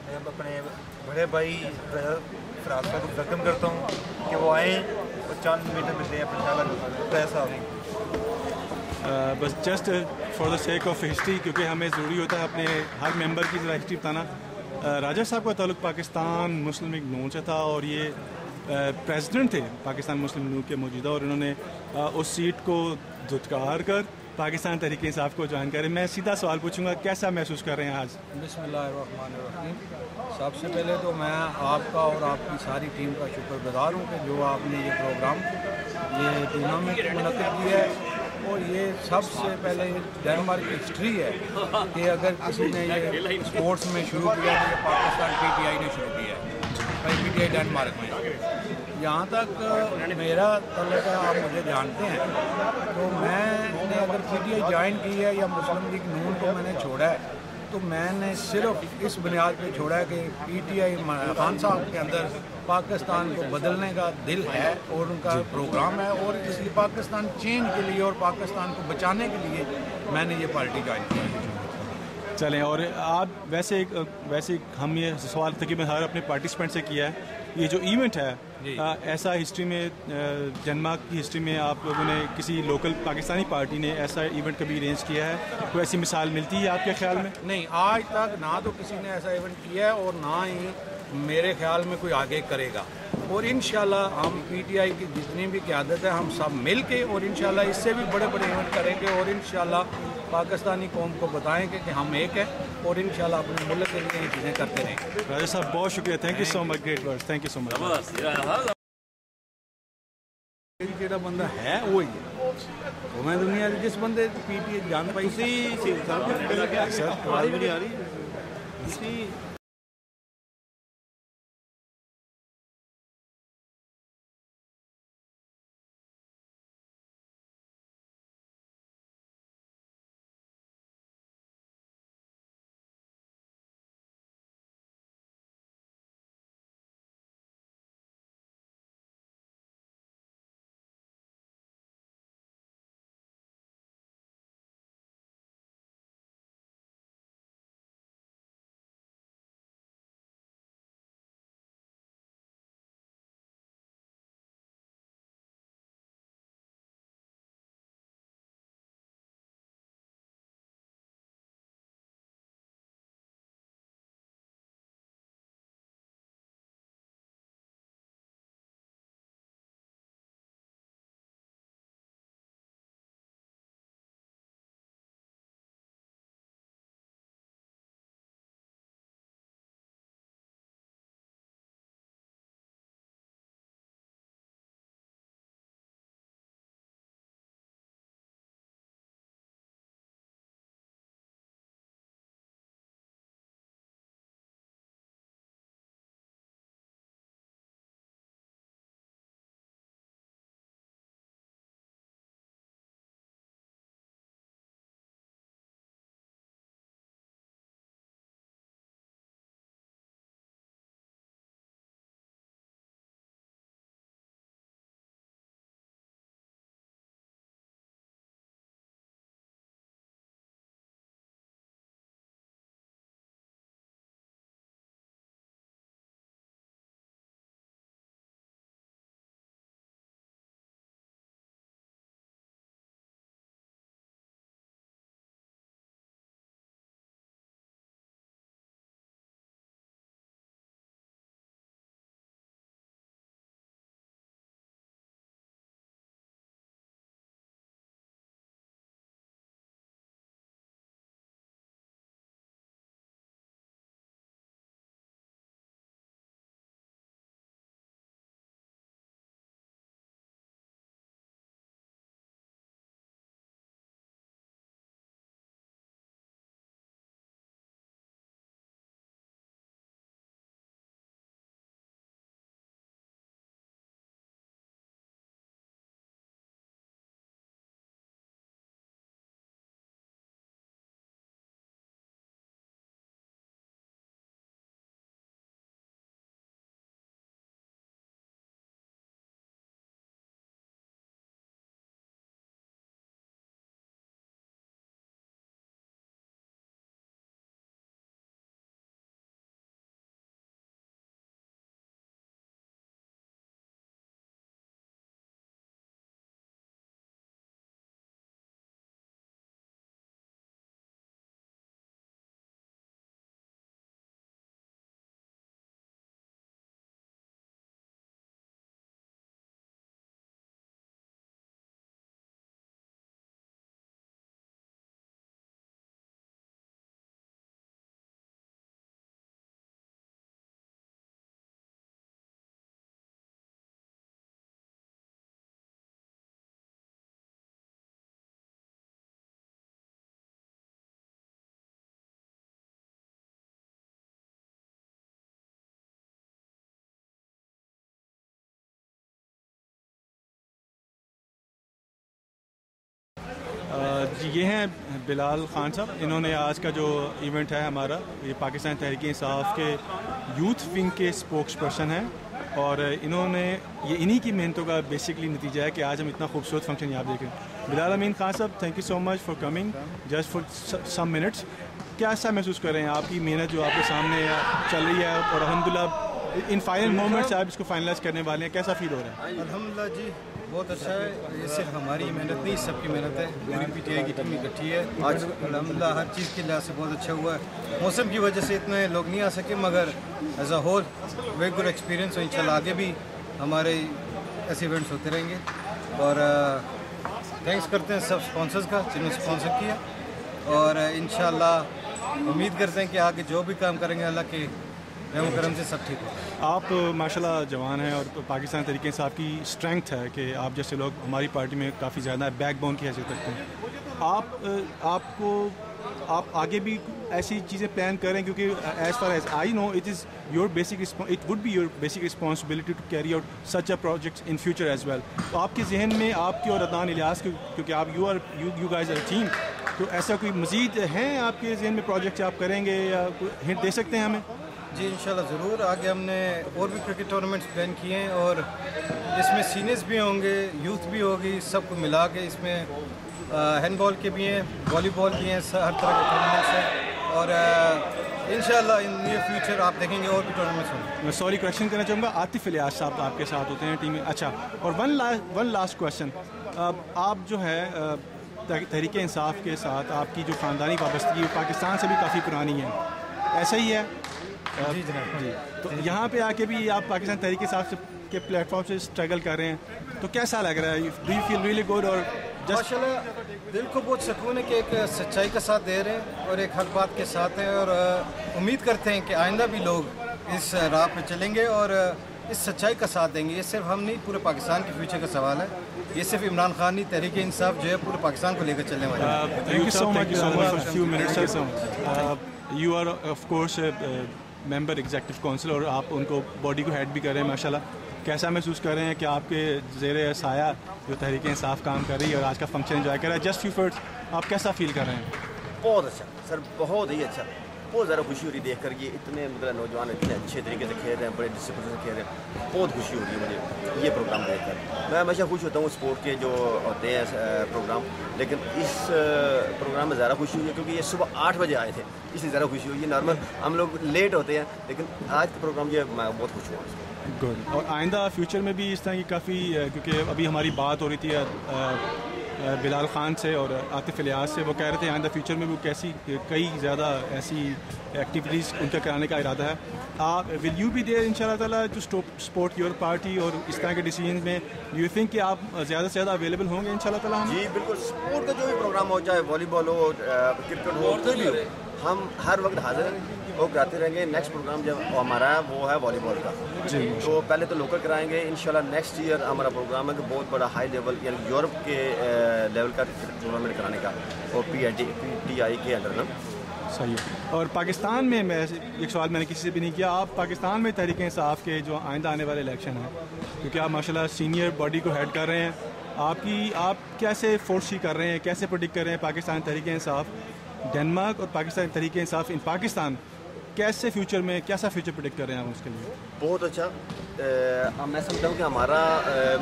मैं अपने बड़े भाई फराज साहब को वेलकम करता हूँ कि वो आएँ और चंद मीटर में दें अपने ख्याल पैसा। बस just for the sake of history, क्योंकि हमें ज़रूरी होता है अपने हर मेंबर की ज़रा हिस्ट्री बताना। राजा साहब का ताल्लुक़ पाकिस्तान मुस्लिम लीग नून से था और ये प्रेसिडेंट थे पाकिस्तान मुस्लिम लीग के मौजूदा, और इन्होंने उस सीट को धुतकार कर पाकिस्तान तहरीक इंसाफ को ज्वाइन करें। मैं सीधा सवाल पूछूंगा, कैसा महसूस कर रहे हैं आज? बिस्मिल्लाहिर्रहमानिर्रहीम। सबसे पहले तो मैं आपका और आपकी सारी टीम का शुक्रगुजार हूँ कि जो आपने ये प्रोग्राम, ये टूर्नामेंट मुनक़िद किया है। और ये सबसे पहले डेनमार्क की हिस्ट्री है कि अगर किसी ने ये स्पोर्ट्स में शुरू किया तो ये पाकिस्तान PTI ने शुरू किया है, PTI डेनमार्क में। यहाँ तक मेरा तल्लुक़ है, आप मुझे जानते हैं, तो मैंने अगर PTI ज्वाइन की है या मुस्लिम लीग नून को मैंने छोड़ा है तो मैंने सिर्फ इस बुनियाद पे छोड़ा है कि PTI खान साहब के अंदर पाकिस्तान को बदलने का दिल है और उनका प्रोग्राम है, और इसलिए पाकिस्तान चेंज के लिए और पाकिस्तान को बचाने के लिए मैंने ये पार्टी ज्वाइन की है। चलें, और आप वैसे हम ये सवाल तकरीबन हर अपने पार्टिसिपेंट से किया है, ये जो इवेंट है ऐसा हिस्ट्री में, डेनमार्क की हिस्ट्री में आप लोगों ने किसी लोकल पाकिस्तानी पार्टी ने ऐसा इवेंट कभी अरेंज किया है? कोई ऐसी मिसाल मिलती है आपके ख्याल में? नहीं, आज तक ना तो किसी ने ऐसा इवेंट किया है और ना ही मेरे ख्याल में कोई आगे करेगा। और इंशाल्लाह हम PTI की जितनी भी क़यादत है हम सब मिल के, और इंशाल्लाह इससे भी बड़े बड़े इवेंट करेंगे, और इंशाल्लाह पाकिस्तानी कौम को बताएंगे कि हम एक है, और इंशाल्लाह अपने मुल्क के लिए ये चीज़ें करते रहेंगे। राजा साहब बहुत शुक्रिया, thank you so much, great words, thank you so much. जो बंदा है वो ही है, तो मैं दुनिया जिस बंदे PTI जान पाई सर आवाज़ भी नहीं आ रही। ये हैं बिलाल खान साहब। इन्होंने आज का जो इवेंट है हमारा, ये पाकिस्तान तहरीक इंसाफ के यूथ विंग के स्पोक्स पर्सन हैं, और इन्होंने ये इन्हीं की मेहनतों का बेसिकली नतीजा है कि आज हम इतना खूबसूरत फंक्शन यहाँ देखें। Bilal Amin Khan sahab, thank you so much for coming just for some minutes. क्या ऐसा महसूस कर रहे हैं, आपकी मेहनत जो आपके सामने चल रही है और अल्हम्दुलिल्लाह इन फाइनल मोमेंट्स आप इसको फाइनलाइज करने वाले हैं, कैसा फील हो रहा है? अल्हम्दुलिल्लाह जी, बहुत अच्छा है। ये सिर्फ हमारी मेहनत नहीं, सबकी मेहनत है। पूरी पीटीआई की टीम इकट्ठी है। आज अल्हम्दुलिल्लाह हर चीज़ के लिहाज से बहुत अच्छा हुआ है। मौसम की वजह से इतने लोग नहीं आ सके, मगर as a whole very good experience. और इंशाल्लाह आगे भी हमारे ऐसे इवेंट्स होते रहेंगे। और थैंक्स करते हैं सब स्पॉन्सर्स का जिन्होंने स्पॉन्सर किया, और इंशाल्लाह उम्मीद करते हैं कि आगे जो भी काम करेंगे अल्लाह के रहम करम से सब ठीक हो। आप माशाल्लाह जवान हैं और पाकिस्तान तरीके इंसाफ की स्ट्रेंथ है कि आप जैसे लोग हमारी पार्टी में काफ़ी ज़्यादा बैकबोन की हैसियत रखते हैं। आप आगे भी ऐसी चीज़ें प्लान करें, क्योंकि as far as I know it would be your basic responsibility to carry out such a project in future as well. तो आपके जहन में आपकी और अदनान इलियास की, क्योंकि आप यू गाइज आर टीम, तो ऐसा कोई मज़ीद हैं आपके जहन में प्रोजेक्ट आप करेंगे या कोई हिंट दे सकते हैं हमें? जी इंशाल्लाह ज़रूर। आगे हमने और भी क्रिकेट टूर्नामेंट्स प्लान किए हैं, और इसमें सीनियर्स भी होंगे, यूथ भी होगी, सबको मिला के इसमें हैंडबॉल के भी हैं, वॉलीबॉल भी हैं, हर तरह के टूर्नामेंट्स हैं। और इंशाल्लाह इन नियर फ्यूचर आप देखेंगे और भी टूर्नामेंट्स होंगे। मैं सॉरी क्वेश्चन करना चाहूँगा, आतिफ इलियास साहब आपके साथ होते हैं टीम में, अच्छा। और वन लास्ट क्वेश्चन, आप जो है तहरीक इंसाफ के साथ आपकी जो ख़ानदानी वाबस्तगी पाकिस्तान से भी काफ़ी पुरानी है, ऐसा ही है? जी जनाब। जी, तो यहाँ पे आके भी आप पाकिस्तान तहरीक इंसाफ के प्लेटफॉर्म से स्ट्रगल कर रहे हैं, तो कैसा लग रहा है? Do you feel really good? और माशाल्लाह दिल को बहुत सुकून है कि एक सच्चाई का साथ दे रहे हैं और एक हक बात के साथ हैं, और उम्मीद करते हैं कि आइंदा भी लोग इस राह पे चलेंगे और इस सच्चाई का साथ देंगे। ये सिर्फ हम नहीं, पूरे पाकिस्तान के फ्यूचर का सवाल है। ये सिर्फ इमरान खान नहीं, तहरीक इंसाफ जो है पूरे पाकिस्तान को लेकर चलने वाले हैं। Thank you so much. You are of course member executive council, और आप उनको बॉडी को हेड भी कर रहे हैं माशाल्लाह। कैसा महसूस कर रहे हैं कि आपके ज़ेरे साया जो तहरीक इंसाफ काम कर रही है और आज का फंक्शन एंजॉय कर रहा है? जस्ट फ्यू वर्ड्स, आप कैसा फील कर रहे हैं? बहुत अच्छा सर, बहुत ही अच्छा। बहुत ज़्यादा खुशी हो रही है देख कर, ये इतने मतलब नौजवान इतने अच्छे तरीके से खेल रहे हैं, बड़े डिसिप्लिन से खेल रहे हैं। बहुत खुशी हो रही है मुझे ये प्रोग्राम देख कर। मैं हमेशा खुश होता हूँ स्पोर्ट के जो होते हैं प्रोग्राम, लेकिन इस प्रोग्राम में ज़्यादा खुशी हुई है क्योंकि ये सुबह 8 बजे आए थे, इसलिए ज़्यादा खुशी हुई है। नॉर्मल हम लोग लेट होते हैं, लेकिन आज का प्रोग्राम जो मैं बहुत खुश हुआ। गुड। और आइंदा फ्यूचर में भी इस तरह की काफ़ी, क्योंकि अभी हमारी बात हो रही थी बिलाल खान से और आतिफ इलियास से, वो कह रहे थे आइंदा फ्यूचर में वो कई ज़्यादा ऐसी एक्टिविटीज़ उनका कराने का इरादा है। आप विल यू बी देयर इंशाल्लाह ताला टू सपोर्ट योर पार्टी, और इस तरह के डिसीजन में यू थिंक कि आप ज़्यादा से ज़्यादा अवेलेबल होंगे इंशाल्लाह ताला? जी बिल्कुल, स्पोर्ट का जो भी प्रोग्राम हो, चाहे वॉलीबॉल हो, क्रिकेट हो, कोई भी हो, हम हर वक्त हाजिर हैं, वो कराते रहेंगे। नेक्स्ट प्रोग्राम जब हमारा है वो है वॉलीबॉल का जी, तो पहले तो लोकल कराएंगे इंशाल्लाह। नेक्स्ट ईयर हमारा प्रोग्राम है कि बहुत बड़ा हाई लेवल यानी यूरोप के लेवल का टूर्नामेंट कराने का, और PTI के अंडर में। सही है। और पाकिस्तान में, मैं एक सवाल मैंने किसी से भी नहीं किया, आप पाकिस्तान में तहरीक इंसाफ के जो आइंदा आने वाले इलेक्शन हैं, क्योंकि आप माशाल्लाह सीनियर बॉडी को हेड कर रहे हैं, आप कैसे फोर्सी कर रहे हैं, कैसे प्रेडिक्ट कर रहे हैं पाकिस्तान तहरीक इंसाफ डेनमार्क और पाकिस्तान तहरीक इंसाफ इन पाकिस्तान, कैसे फ्यूचर में कैसा फ्यूचर प्रेडिक्ट कर रहे हैं आप उसके लिए? बहुत अच्छा। मैं समझता हूँ कि हमारा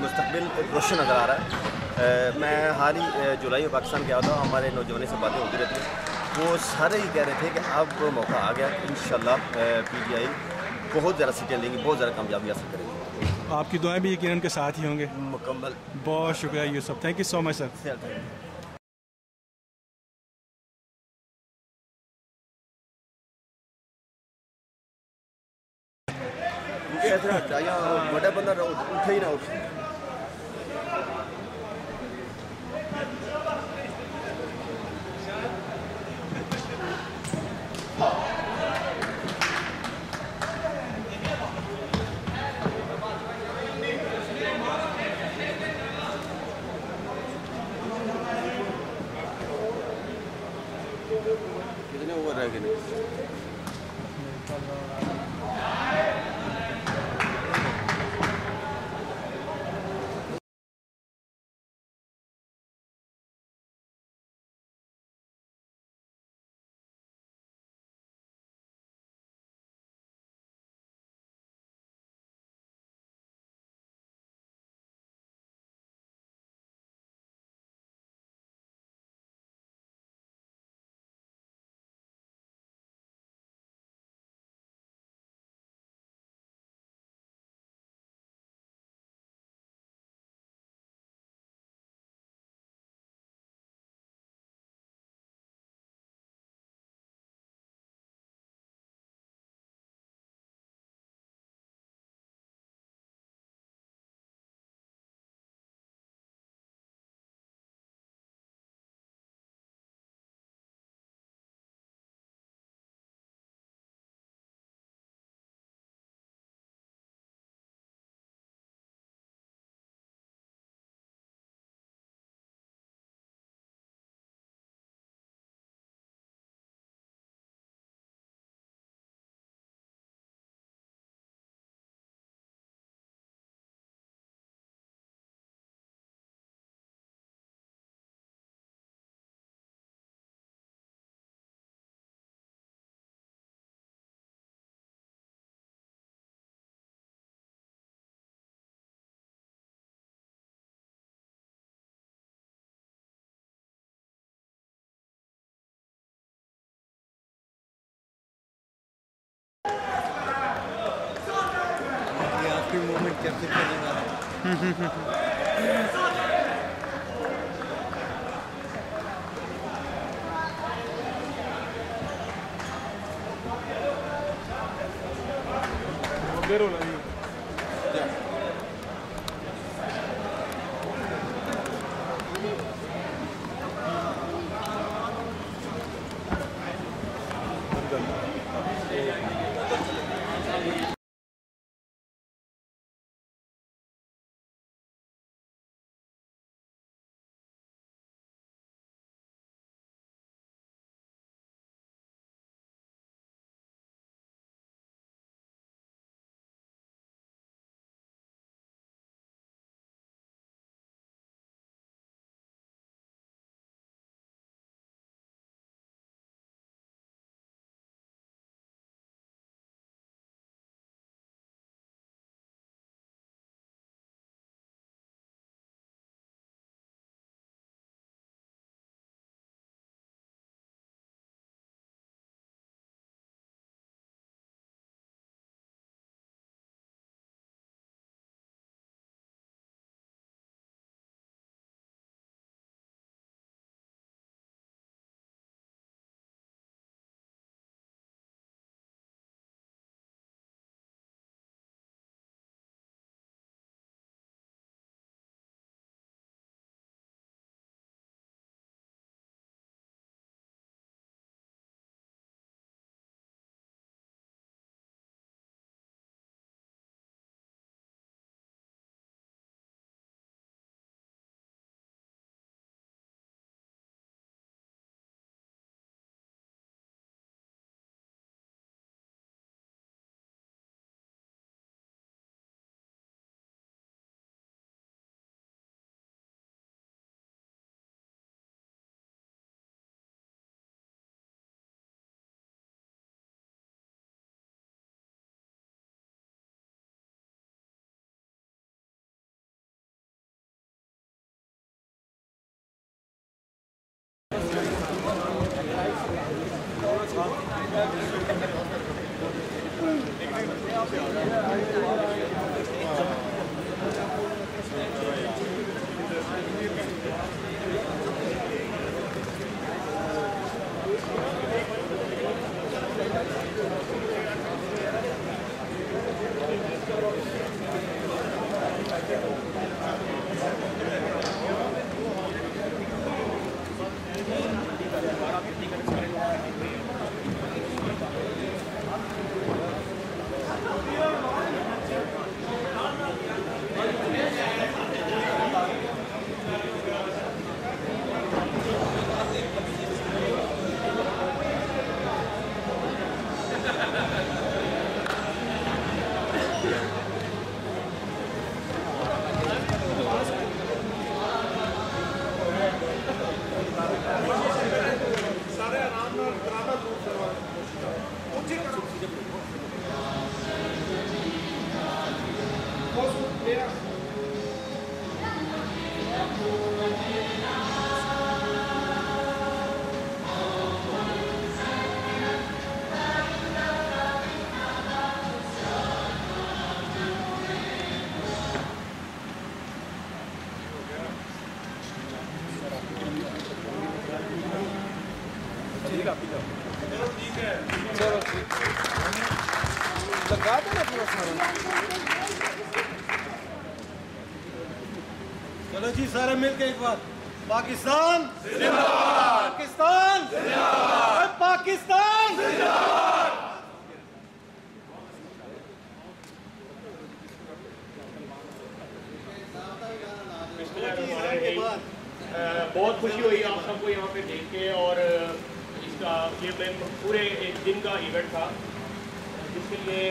मुस्तकबिल रोशन नज़र आ रहा है। मैं हाल ही जुलाई में पाकिस्तान गया था, हमारे नौजवानों से बातें होती रहती हैं, वो सारे ही कह रहे थे कि अब मौका आ गया, इंशाल्लाह PTI बहुत ज़्यादा सीटें लेंगी, बहुत ज़्यादा कामयाबी हासिल करेंगे। आपकी दुआएं भी यकीनन के साथ ही होंगे। मुकम्मल। बहुत शुक्रिया Yusuf, thank you so much sir. बड़ा बंदा उठे ही ना उठे। कितने ओवर रह गए? कैप्टन करने वाला है। चलो जी सारे मिलके एक बार पाकिस्तान जिंदाबाद, पाकिस्तान जिंदाबाद, पाकिस्तान जिंदाबाद। बहुत खुशी हुई आप सबको यहाँ पे देख के, और इसका ये पूरे एक दिन का इवेंट था जिसके लिए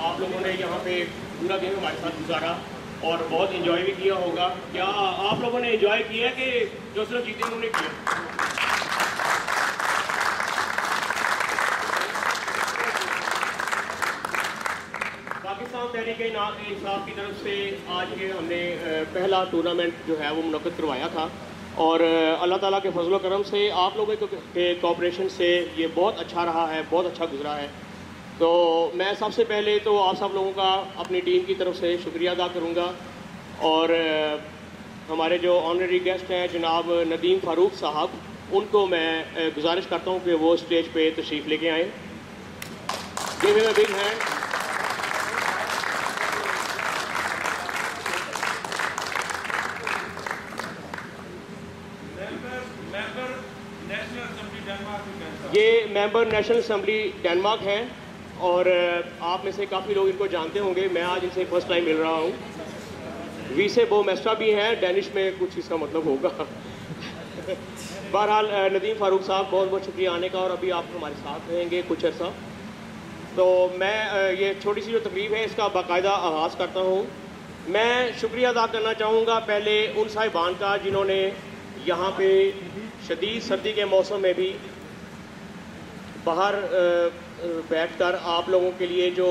आप लोगों ने यहाँ पे पूरा दिन हमारे साथ गुजारा और बहुत एंजॉय भी किया होगा। क्या आप लोगों ने एंजॉय किया कि जो सिर्फ जीते उन्होंने किया? पाकिस्तान तहरीक-ए-इंसाफ की तरफ से आज ये हमने पहला टूर्नामेंट जो है वो मुनक़्क़िद करवाया था, और अल्लाह ताला के फजल करम से आप लोगों के कोऑपरेशन से ये बहुत अच्छा रहा है, बहुत अच्छा गुजरा है। तो मैं सबसे पहले तो आप सब लोगों का अपनी टीम की तरफ से शुक्रिया अदा करूँगा और हमारे जो ऑनरेरी गेस्ट हैं जनाब नदीम फ़ारूक साहब, उनको मैं गुजारिश करता हूँ कि वो स्टेज पे तशरीफ़ लेके आएँ। Give him a big hand. ये मेंबर नेशनल असम्बली डेनमार्क हैं और आप में से काफ़ी लोग इनको जानते होंगे। मैं आज इनसे फर्स्ट टाइम मिल रहा हूँ। वीसे बो मेस्ट्रा भी हैं, डेनिश में कुछ इसका मतलब होगा। बहरहाल नदीम फ़ारूक साहब, बहुत बहुत शुक्रिया आने का और अभी आप हमारे साथ रहेंगे कुछ अर्सा। तो मैं ये छोटी सी जो तकरीब है इसका बाकायदा आगाज़ करता हूँ। मैं शुक्रिया अदा करना चाहूँगा पहले उन साहिबान का जिन्होंने यहाँ पे शदीद सर्दी के मौसम में भी बाहर बैठकर आप लोगों के लिए जो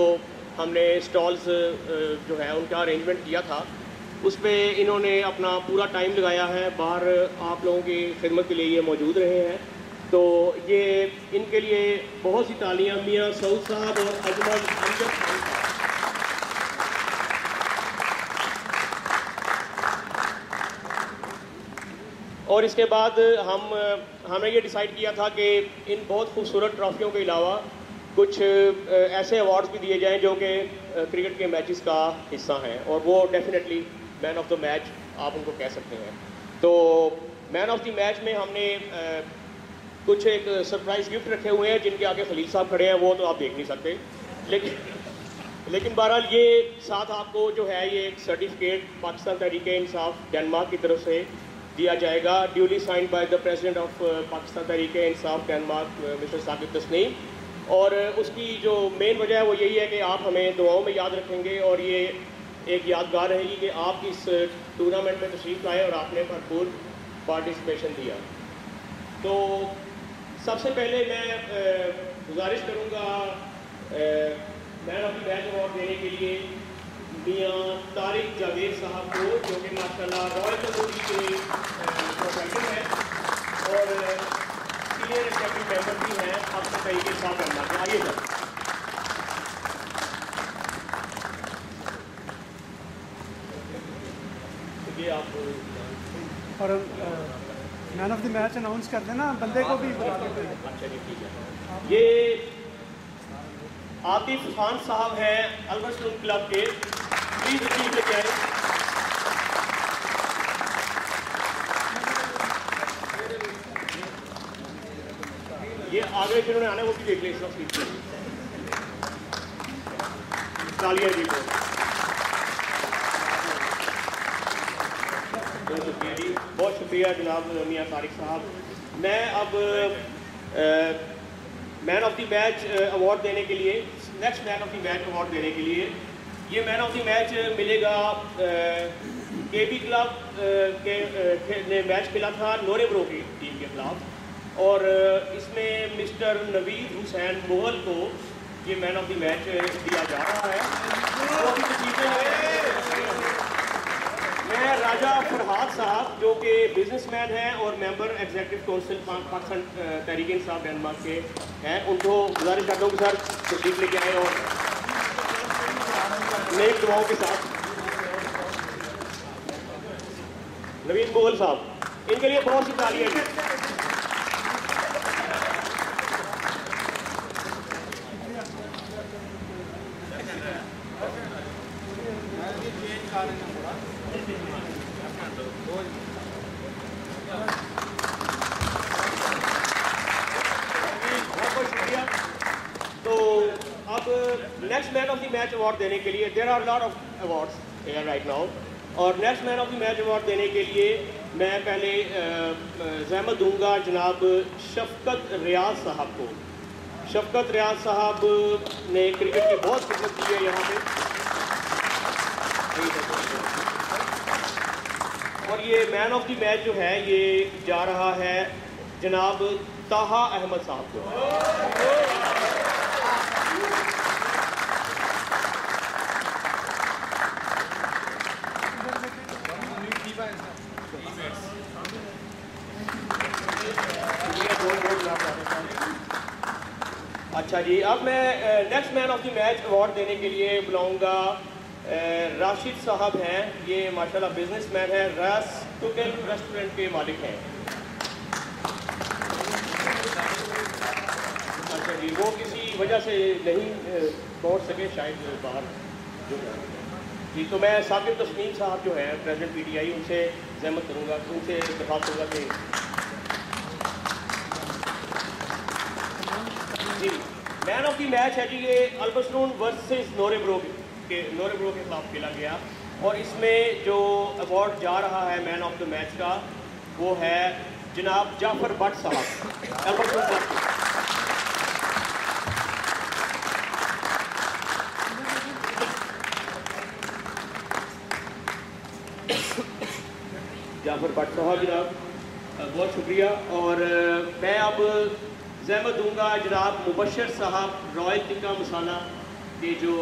हमने स्टॉल्स जो है उनका अरेंजमेंट किया था, उस पर इन्होंने अपना पूरा टाइम लगाया है, बाहर आप लोगों की खिदमत के लिए ये मौजूद रहे हैं। तो ये इनके लिए बहुत सी तालियां मियां सऊद साहब और अजमल अमजद खान साहब। और इसके बाद हमने ये डिसाइड किया था कि इन बहुत खूबसूरत ट्रॉफियों के अलावा कुछ ऐसे अवार्ड्स भी दिए जाएं जो कि क्रिकेट के मैचेस का हिस्सा हैं, और वो definitely man of the match आप उनको कह सकते हैं। तो मैन ऑफ द मैच में हमने कुछ एक सरप्राइज़ गिफ्ट रखे हुए हैं जिनके आगे खलील साहब खड़े हैं, वो तो आप देख नहीं सकते, लेकिन बहरहाल ये साथ आपको जो है ये एक सर्टिफिकेट पाकिस्तान तहरीक-ए-इंसाफ डेनमार्क की तरफ से दिया जाएगा, duly signed by the president of Pakistan Tehreek-e-Insaf Denmark mister Saqib Tasneem. और उसकी जो मेन वजह है वो यही है कि आप हमें दुआओं में याद रखेंगे और ये एक यादगार रहेगी कि आप इस टूर्नामेंट में तशरीफ़ लाए और आपने भरपूर पार्टिसिपेशन दिया। तो सबसे पहले मैं गुजारिश करूँगा man of the match award देने के लिए मियाँ तारिक जावेद साहब को, जो कि माशाल्लाह रॉयल तंदूरी के प्रोफेसर हैं और सीनियर एग्जीक्यूटिव मेंबर भी हैं आपके तरीके साथ करना के। आइए सर। ये आप और man of the match announce कर देना, बंदे को भी बुला लेते हैं। अच्छा जी, ठीक है। ये आतिफ खान साहब हैं अल्बर्ट क्लब के, प्लीज रिसीव लेके आए। ये आगे जिन्होंने आने वो भी देख लें इस वक्त। तालियां जी को बहुत शुक्रिया जी, बहुत शुक्रिया जनाब मियाँ तारिक साहब। मैं अब man of the match award देने के लिए, next man of the match award देने के लिए ये मैन ऑफ द मैच मिलेगा केबी क्लब ने मैच खेला था नोरेब्रो की टीम के खिलाफ, और इसमें मिस्टर नवीद हुसैन मुगल को ये मैन ऑफ द मैच दिया जा रहा है। तो अभी चीज़ें मैं राजा फरहाद साहब जो कि बिजनेसमैन हैं और member executive council Pakistan Tehreek-e-Insaf Denmark के हैं, उनको गुजारिश करता हूँ कि सर तशरीफ लेके आए और नेक दुआओं के साथ। नवीद मुगल साहब, इनके लिए बहुत सी तालियां हैं। Next man of the match award देने के लिए there are lot of awards here right now, और next man of the match award देने के लिए मैं पहले ज़हमत दूंगा जनाब शफकत रियाज साहब को। शफकत रियाज साहब ने क्रिकेट की बहुत खिदमत की है यहाँ पे, और ये मैन ऑफ द मैच जो है ये जा रहा है जनाब ताहा अहमद साहब को। अच्छा जी, अब मैं next man of the match award देने के लिए बुलाऊंगा राशिद साहब हैं। ये माशाल्लाह बिजनेसमैन है, रास्टुकल रेस्टोरेंट के मालिक हैं। अच्छा जी, वो किसी वजह से नहीं पहुंच सके, शायद बाहर जो है जी। तो मैं साकिब तस्मीम साहब जो हैं प्रेसिडेंट PTI, उनसे ज़हमत करूँगा, उनसे दरख्वास्त करूँगा कि जी मैन ऑफ द मैच है जी ये अल्बसरून वर्सेस नोरेब्रो के खिलाफ खेला गया, और इसमें जो अवार्ड जा रहा है मैन ऑफ द मैच का वो है जनाब जाफर भट्ट साहब अल्बसरून वर्सेस। जाफर भट्ट साहब जनाब बहुत शुक्रिया। और मैं अब ज़हमत दूंगा जनाब मुबशर साहब रॉयल टिक्का मसाला के जो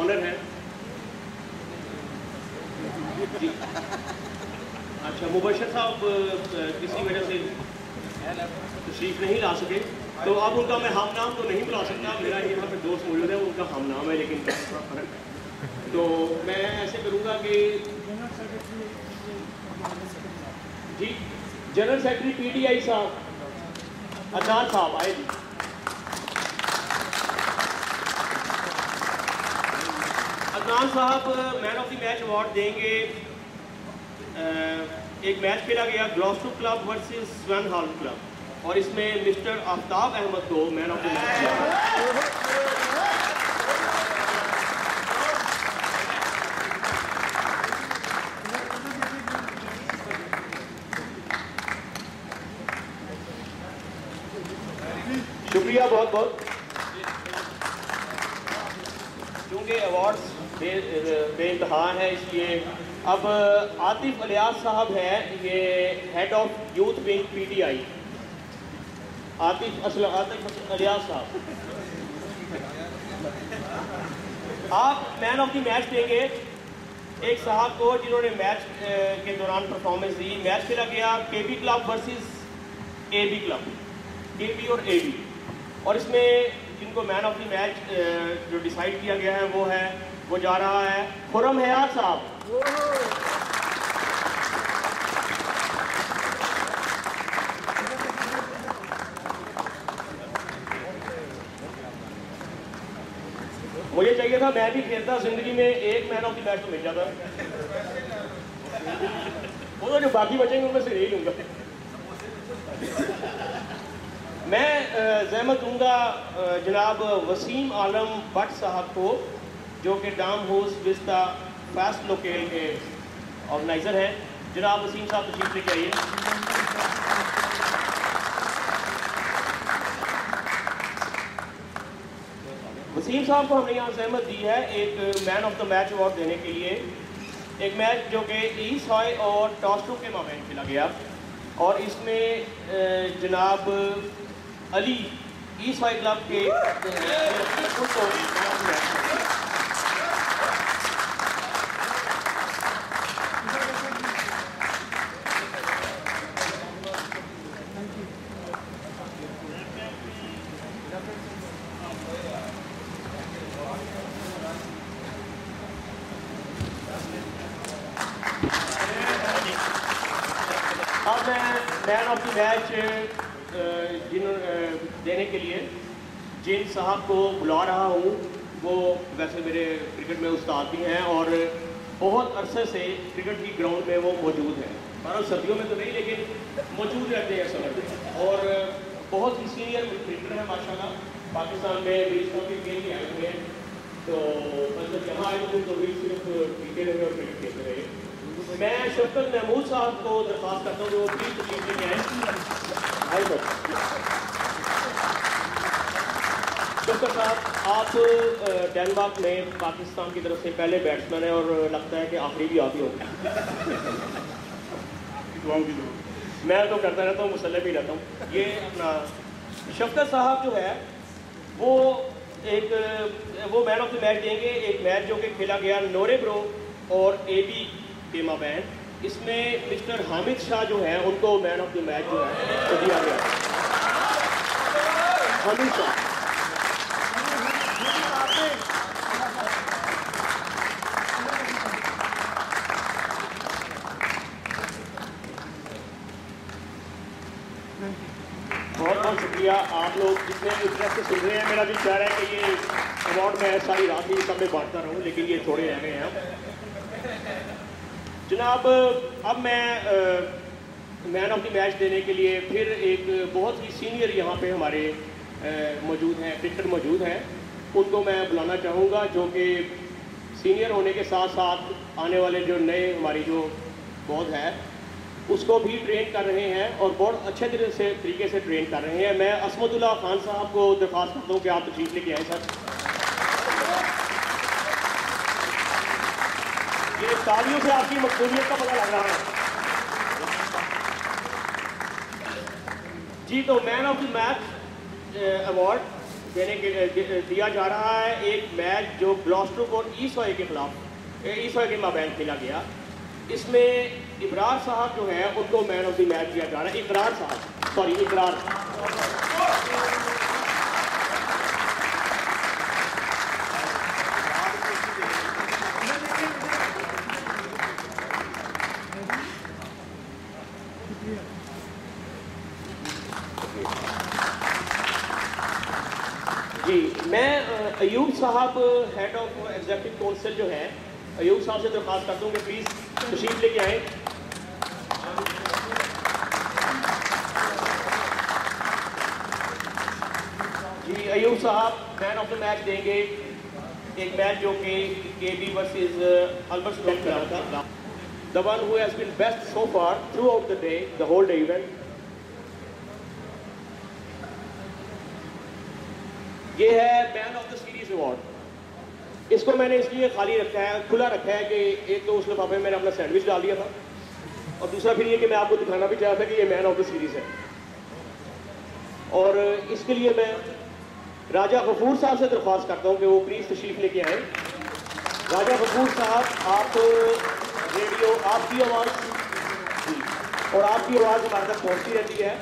ऑनर हैं जी। अच्छा, मुबशर साहब किसी वजह से तशरीफ नहीं ला सके, तो अब उनका मैं हम नाम तो नहीं बुला सकता, मेरा यहाँ पे दोस्त मौजूद है, उनका हम नाम है, लेकिन थोड़ा फर्क है। तो मैं ऐसे करूँगा कि जी जनरल सेक्रेटरी PTI साहब अदनान साहब आए जी। अदनान साहब man of the match award देंगे। एक मैच खेला गया ग्लॉस्टर क्लब वर्सेस स्वन हॉल क्लब, और इसमें मिस्टर आफ्ताब अहमद को मैन ऑफ द मैच दिया। शुक्रिया बहुत बहुत। क्योंकि अवार्ड्स बेइंतहा हैं, इसलिए अब आतिफ अलियास साहब हैं, ये head of youth wing PTI। Atif alias साहब आप मैन ऑफ द मैच देंगे एक साहब को जिन्होंने मैच के दौरान परफॉर्मेंस दी। मैच खेला गया KB club versus AB club, KB और AB, और इसमें जिनको मैन ऑफ द मैच जो डिसाइड किया गया है वो जा रहा है खुरम हयात साहब। मुझे चाहिए था मैं भी खेलता जिंदगी में, एक मैन ऑफ द मैच तो मिल जाता, वो तो जो बाकी बचेंगे उनमें से नहीं लूंगा। मैं ज़हमत दूंगा जनाब वसीम आलम भट्ट साहब को, जो कि डाम हाउस विस्ता फास्ट लोकेल के ऑर्गेनाइज़र हैं। जनाब वसीम साहब तशरीफ लेके आइए। वसीम साहब को हमने यहाँ ज़हमत दी है एक man of the match award देने के लिए। एक मैच जो कि ईस्ट हाई और टॉस्टो के माबैन खेला गया, और इसमें जनाब अली ईस्ट हाई क्लब के अब मैं मैन ऑफ द मैच देने के लिए जिन साहब को बुला रहा हूँ, वो वैसे मेरे क्रिकेट में उस्ताद भी हैं और बहुत अरसे से क्रिकेट की ग्राउंड में वो मौजूद हैं। बहरहाल सर्दियों में तो नहीं, लेकिन मौजूद रहते हैं समर में, और बहुत ही सीनियर क्रिकेटर है माशाल्लाह। पाकिस्तान में 20 ट्रॉफी खेल के आए हुए हैं, तो मतलब यहाँ आए थे तो भी सिर्फ जीते रहे और क्रिकेट खेलते रहे। मैं शफकत महमूद साहब को दरख्वास्त करता हूँ वो प्लीज तशरीफ लेके आए। शफकत साहब, आप डेनमार्क में पाकिस्तान की तरफ से पहले बैट्समैन हैं और लगता है कि आखिरी भी आप ही होंगे। मैं तो करता रहता हूँ, मुसल्ले भी रहता हूँ। ये अपना शफकत साहब जो है वो मैन ऑफ द मैच देंगे। एक मैच जो कि खेला गया नोरेब्रो और AB के माबैन, इसमें मिस्टर हामिद शाह जो है उनको मैन ऑफ द मैच जो है तो दिया गया। हामिद शाह शुक्रिया। आप लोग जितने इंटरेस्ट से सुन रहे हैं, मेरा भी ख्याल है कि ये अवार्ड मैं सारी रात ही सब में बांटता रहूँ, लेकिन ये थोड़े रह गए हैं जनाब। अब मैं मैन ऑफ द मैच देने के लिए फिर एक बहुत ही सीनियर यहाँ पे हमारे मौजूद हैं, क्रिकेटर मौजूद हैं, उनको मैं बुलाना चाहूँगा, जो कि सीनियर होने के साथ साथ आने वाले जो नए हमारी जो बहुत है उसको भी ट्रेन कर रहे हैं और बहुत अच्छे तरीके से ट्रेन कर रहे हैं। मैं असमतुल्लाह खान साहब को दरख्वास्त करता हूँ कि आप तशरीफ लेके आए सर। ये तालियों से आपकी मकबूलियत का पता लग रहा है जी। तो man of the match award देने के दिया जा रहा है एक मैच जो ग्लॉस्टर और ईसॉय के खिलाफ ईसॉय के माबैन खेला गया। इसमें इकरार साहब जो है उनको मैन ऑफ द मैच दिया जा रहा है। इकरार साहब, सॉरी इकरार। जी, मैं अयूब साहब हेड ऑफ एग्जीक्यूटिव काउंसिल जो है, अयूब साहब से दरख्वास्त करता हूँ कि प्लीज़ तशरीफ लेके आए। जी अयूब साहब मैन ऑफ द मैच देंगे एक मैच जो कि KB वर्सेस अल्बर्ट स्टॉक का था। The one who has been best so far throughout the day, the whole day event. ये है man of the series award. इसको मैंने इसलिए खाली रखा है, खुला रखा है कि एक तो उस लिफाफे में मैंने अपना सैंडविच डाल दिया था और दूसरा फिर ये कि मैं आपको दिखाना भी चाहता था कि ये मैन ऑफ द सीरीज है। और इसके लिए मैं राजा गफूर साहब से दरख्वास्त करता हूँ कि वो प्लीज़ तशरीफ लेके आए। राजा गफूर साहब, आप रेडियो, आपकी आवाज़ जी, और आपकी आवाज़ हमारे तक पहुँचती रहती है,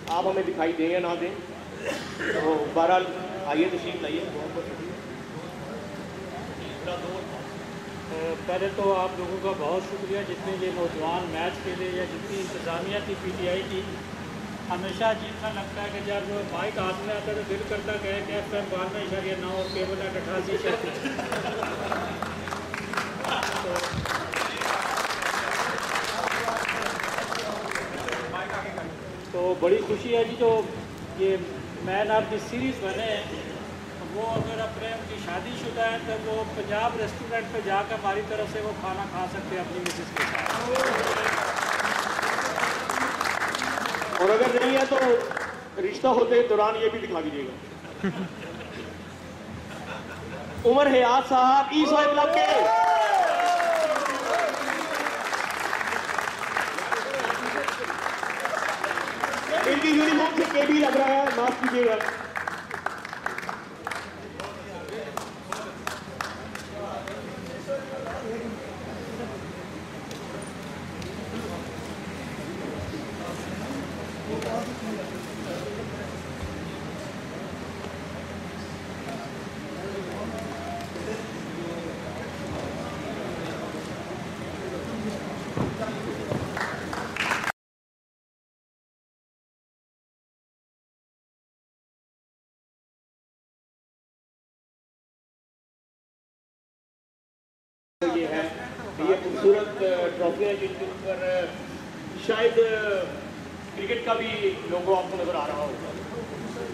आप हमें दिखाई दें या ना दें। तो बहरहाल आइए तशरीफ लाइए। पहले तो आप लोगों का बहुत शुक्रिया जितने ये नौजवान मैच खेले या जितनी इंतज़ामिया थी PTI की। हमेशा अजीब सा लगता है कि जब माइक हाथ में आता है तो दिल करता है कि FM 92.9 और केबल 88। तो बड़ी खुशी है जी जो ये मैन ऑफ द सीरीज़ बने। वो अगर अपने उनकी शादीशुदा है तो वो पंजाब रेस्टोरेंट पे जाकर हमारी तरफ से वो खाना खा सकते हैं अपनी मिसेस के साथ। और अगर नहीं है तो रिश्ता होते दौरान ये भी दिखा दीजिएगा। उमर हयात साहब ईसॉय क्लब के। इनकी यूनिफॉर्म से KB लग रहा है, माफ कीजिएगा। ये है, ये खूबसूरत ट्रॉफियाँ जिनके ऊपर शायद क्रिकेट का भी लोगो आपको नज़र आ रहा होगा।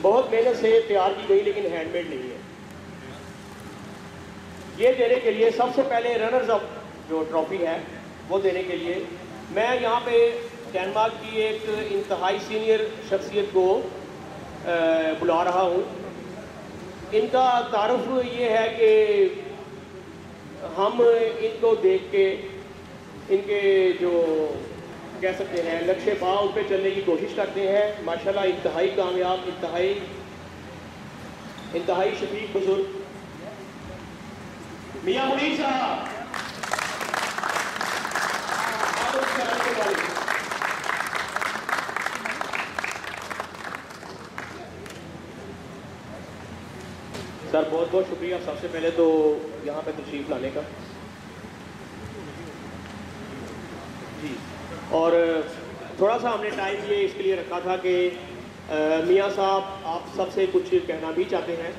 बहुत मेहनत से तैयार की गई लेकिन हैंडमेड नहीं है। ये देने के लिए सबसे पहले रनर्स अप जो ट्रॉफी है वो देने के लिए मैं यहाँ पे डेनमार्क की एक इंतहाई सीनियर शख्सियत को बुला रहा हूँ। इनका तारुफ ये है कि हम इनको देख के इनके जो कह सकते हैं लक्ष्य पा उन पर चलने की कोशिश करते हैं। माशाल्लाह इंतहाई कामयाब, इंतहाई शफीक बुजुर्ग मियां मुनीर साहब। सर बहुत बहुत शुक्रिया सबसे पहले तो यहाँ पे तशरीफ लाने का जी। और थोड़ा सा हमने टाइम ये इसके लिए रखा था कि मियाँ साहब आप सबसे कुछ कहना भी चाहते हैं,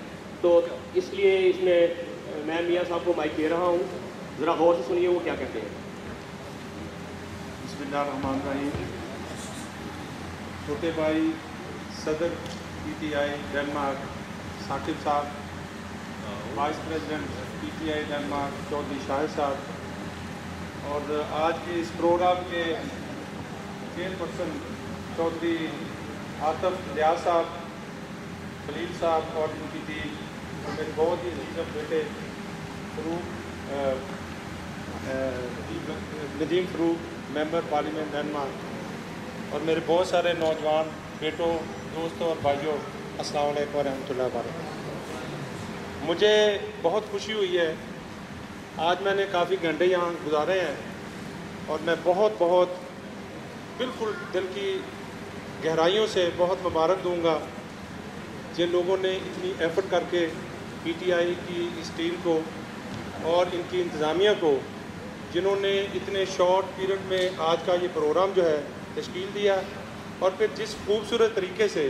तो इसलिए इसमें मैं मियाँ साहब को माइक दे रहा हूँ, ज़रा गौर से सुनिए वो क्या कहते हैं। बिस्मिल्लाहिर्रहमानिर्रहीम। छोटे भाई सदर PTI Denmark Saqib sahab, vice president PTI Denmark Chaudhry Shahid sahab, और आज के इस प्रोग्राम के चेयरपर्सन चौधरी आतफ लियाज साहब, खलील साहब और उनकी टीम, मेरे बहुत ही अजीज बेटे Farooq Nadeem Farooq member parliament Denmark, और मेरे बहुत सारे नौजवान बेटों, दोस्तों और भाइयों, अस्सलाम वालेकुम रहमतुल्लाहि व बरकातहू। मुझे बहुत खुशी हुई है, आज मैंने काफ़ी घंटे यहाँ गुजारे हैं और मैं बहुत बिल्कुल दिल की गहराइयों से बहुत मुबारक दूंगा जिन लोगों ने इतनी एफर्ट करके PTI की इस टीम को और इनकी इंतज़ामिया को, जिन्होंने इतने शॉर्ट पीरियड में आज का ये प्रोग्राम जो है तश्कील दिया, और फिर जिस खूबसूरत तरीके से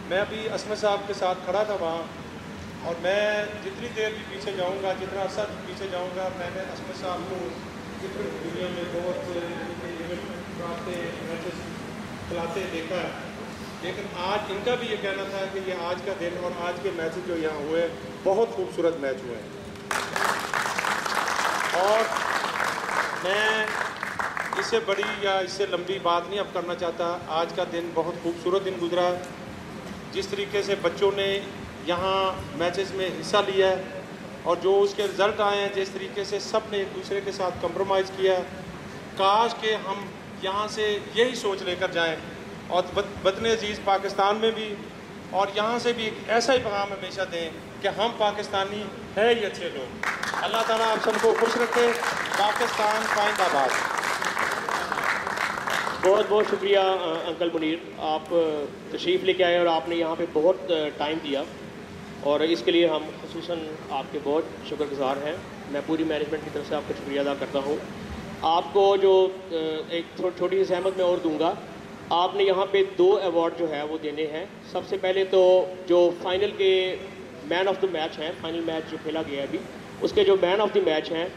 मैं अभी असमत साहब के साथ खड़ा था वहाँ, और मैं जितनी देर भी पीछे जाऊँगा, जितना अर्सा पीछे जाऊँगा, मैंने असमत साहब को क्रिकेट दुनिया में बहुत मैचेस खिलाते देखा है, लेकिन आज इनका भी ये कहना था कि ये आज का दिन और आज के मैचेस जो यहाँ हुए बहुत खूबसूरत मैच हुए हैं। और मैं इससे बड़ी या इससे लंबी बात नहीं अब करना चाहता। आज का दिन बहुत खूबसूरत दिन गुजरा, जिस तरीके से बच्चों ने यहाँ मैचेस में हिस्सा लिया है और जो उसके रिज़ल्ट आए हैं, जिस तरीके से सब ने एक दूसरे के साथ कंप्रोमाइज़ किया, काश के हम यहाँ से यही सोच लेकर जाएं और वतन अजीज़ पाकिस्तान में भी और यहाँ से भी एक ऐसा ही पैगाम हमेशा दें कि हम पाकिस्तानी है ही अच्छे लोग। अल्लाह ताला आप सबको खुश रखे। पाकिस्तान जिंदाबाद। बहुत बहुत शुक्रिया अंकल मुनीर, आप तशरीफ़ लेके आए और आपने यहाँ पे बहुत टाइम दिया, और इसके लिए हम खुसूसन आपके बहुत शुक्रगुजार हैं। मैं पूरी मैनेजमेंट की तरफ से आपका शुक्रिया अदा करता हूँ। आपको जो एक छोटी सी सहमत मैं और दूंगा, आपने यहाँ पे 2 अवार्ड जो है वो देने हैं। सबसे पहले तो जो फाइनल के मैन ऑफ द मैच हैं, फाइनल मैच जो खेला गया है अभी, उसके जो मैन ऑफ द मैच हैं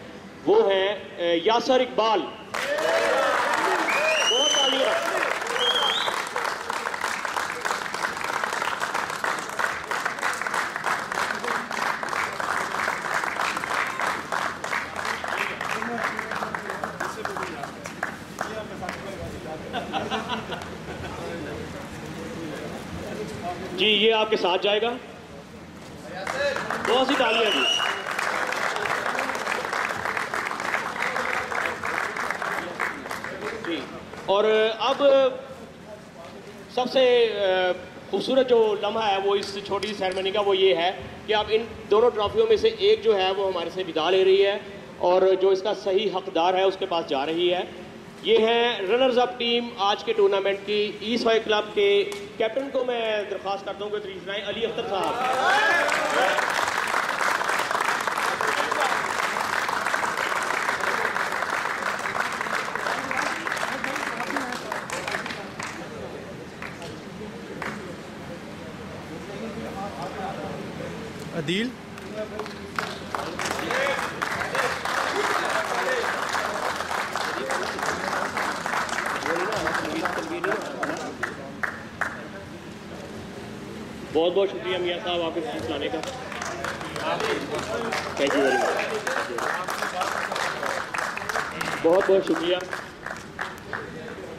वो हैं यासर इकबाल। बहुत तालियां। जी ये आपके साथ जाएगा। बहुत सी तालियां जी। जी और अब सबसे खूबसूरत जो लम्हा है वो इस छोटी सी सेरेमनी का वो ये है कि अब इन दोनों ट्रॉफियों में से एक जो है वो हमारे से विदा ले रही है और जो इसका सही हकदार है उसके पास जा रही है। ये हैं रनर्स अप टीम आज के टूर्नामेंट की। ईस्ट वाई क्लब के कैप्टन को मैं दरख्वास्त करता हूँ कि तशरीफ लाएं, अली अख्तर साहब। अदील बहुत बहुत शुक्रिया मियाँ साहब आपके तशरीफ लाने का। Thank you very much. बहुत बहुत शुक्रिया।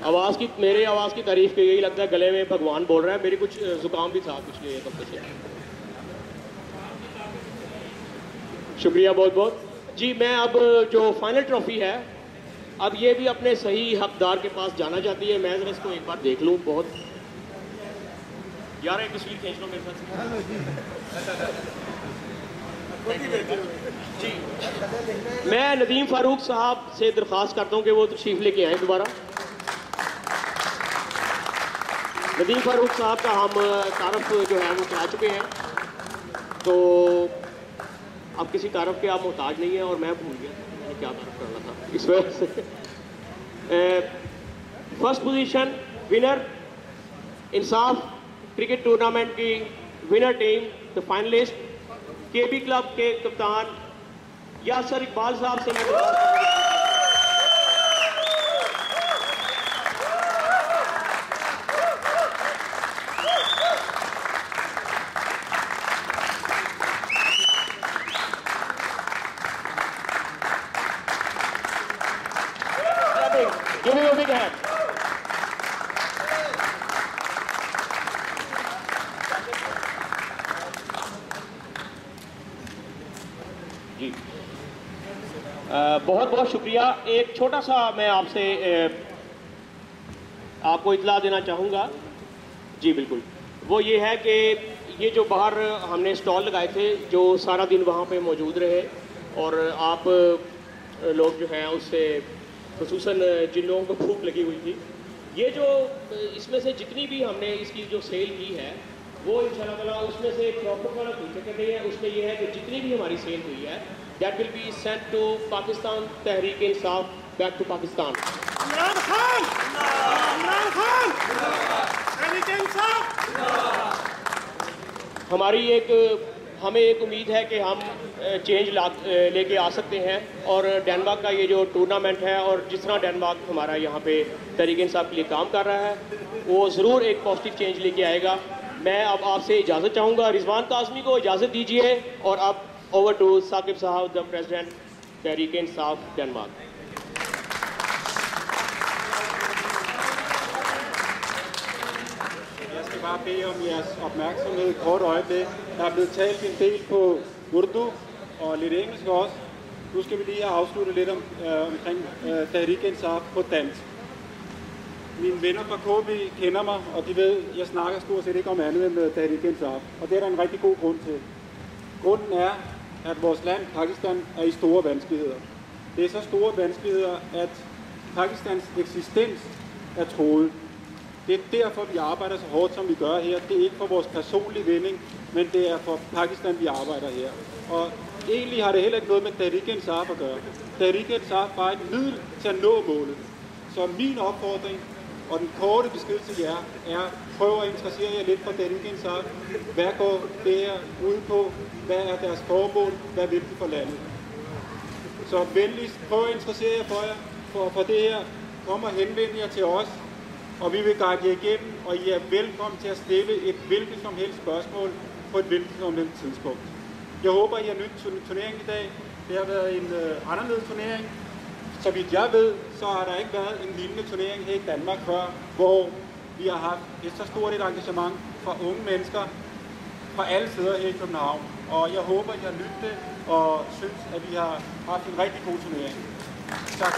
आवाज़ की मेरे आवाज़ की तारीफ़ की गई, लगता है गले में भगवान बोल रहा है। मेरी कुछ ज़ुकाम भी था पिछले एक हफ्ते से। शुक्रिया बहुत बहुत जी। मैं अब जो फाइनल ट्रॉफी है अब ये भी अपने सही हकदार के पास जाना चाहती है। मैं ज़रा इसको एक बार देख लूँ। बहुत यार एक तस्वीर खींच लो मेरे साथ जी। मैं नदीम फारूक साहब से दरख्वास्त करता हूँ कि वो तशरीफ लेके आए दोबारा। नदीम फारूक साहब का हम तारफ़ जो है वो करा चुके हैं, तो अब किसी तारफ़ के आप मोहताज नहीं है और मैं भूल गया मैंने क्या तारफ़ करना था इस वजह से। फर्स्ट पोजीशन विनर इंसाफ क्रिकेट टूर्नामेंट की winner team, the finalist KB club के कप्तान यासर इकबाल साहब से मैं Give me a big hand. जी बहुत बहुत शुक्रिया। एक छोटा सा मैं आपसे आपको इत्तला देना चाहूँगा। जी बिल्कुल, वो ये है कि ये जो बाहर हमने स्टॉल लगाए थे, जो सारा दिन वहाँ पे मौजूद रहे और आप लोग जो हैं उससे खुसूसन जिन लोगों को भूख लगी हुई थी, ये जो इसमें से जितनी भी हमने इसकी जो सेल की है वो इंशाल्लाह ताला उसमें से प्रॉफिट वाला फीचर कर रही है। उसमें ये है कि जितनी भी हमारी सेल हुई है that will be sent to Pakistan Tehreek Insaf, back to Pakistan. Imran Khan, Imran Khan, Tehreek Insaf. हमें एक उम्मीद है कि हम चेंज लेके आ सकते हैं और डेनमार्क का ये जो टूर्नामेंट है और जिस तरह डेनमार्क हमारा यहाँ पे तहरीक इंसाफ के लिए काम कर रहा है वो ज़रूर एक पॉजिटिव चेंज लेके आएगा। मैं अब आपसे इजाज़त चाहूँगा, रिजवान काज़मी को इजाज़त दीजिए और अब ओवर टू साकिब साहब, the president Tehreek Insaf Denmark. Jeg skal bare bede om jeres opmærksomhed et kort øjeblik. Der er blevet talt en del på urdu og lidt engelsk også. Nu skal vi lige have afsluttet lidt omkring Tariq Insaf på dansk. Mine venner fra KB kender mig, og de ved, at jeg snakker stort set ikke om andet end Tariq Insaf. Og det er der en rigtig god grund til. Grunden er, at vores land, Pakistan, er i store vanskeligheder. Det er så store vanskeligheder, at Pakistans eksistens er truet. Det er derfor, vi arbejder så hårdt, som vi gør her. Det er ikke for vores personlige vinding, men det er for Pakistan, vi arbejder her. Og egentlig har det heller ikke noget med Tariq Insaf at gøre. Tariq Insaf var et middel til at nå målet. Så min opfordring og den korte besked til jer er, prøv at interessere jer lidt for Tariq Insaf. Hvad går det her ud på? Hvad er deres formål? Hvad vil de for landet? Så venligst prøv at interessere jer for det her. Kom og henvend jer til os. Og vi vil guide jer igennem, og I er velkommen til at stille et hvilket som helst spørgsmål på et hvilket som helst tidspunkt. Jeg håber, I har nydt turneringen i dag. Det har været en anderledes turnering. Så vidt jeg ved, så har der ikke været en lignende turnering her i Danmark før, hvor vi har haft et så stort et engagement fra unge mennesker fra alle steder her i København. Og jeg håber, I har nydt det og synes, at vi har haft en rigtig god turnering. Tak.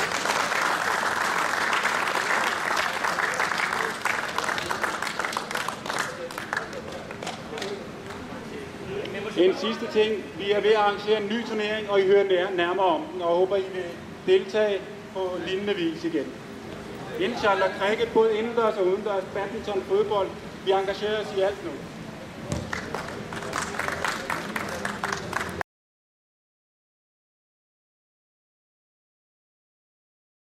En sidste ting. Vi er ved at arrangere en ny turnering, og I hører nærmere om den, og håber, I vil deltage på lignende vis igen. Inshallah, cricket både indendørs og udendørs, badminton, fodbold. Vi engagerer os i alt nu.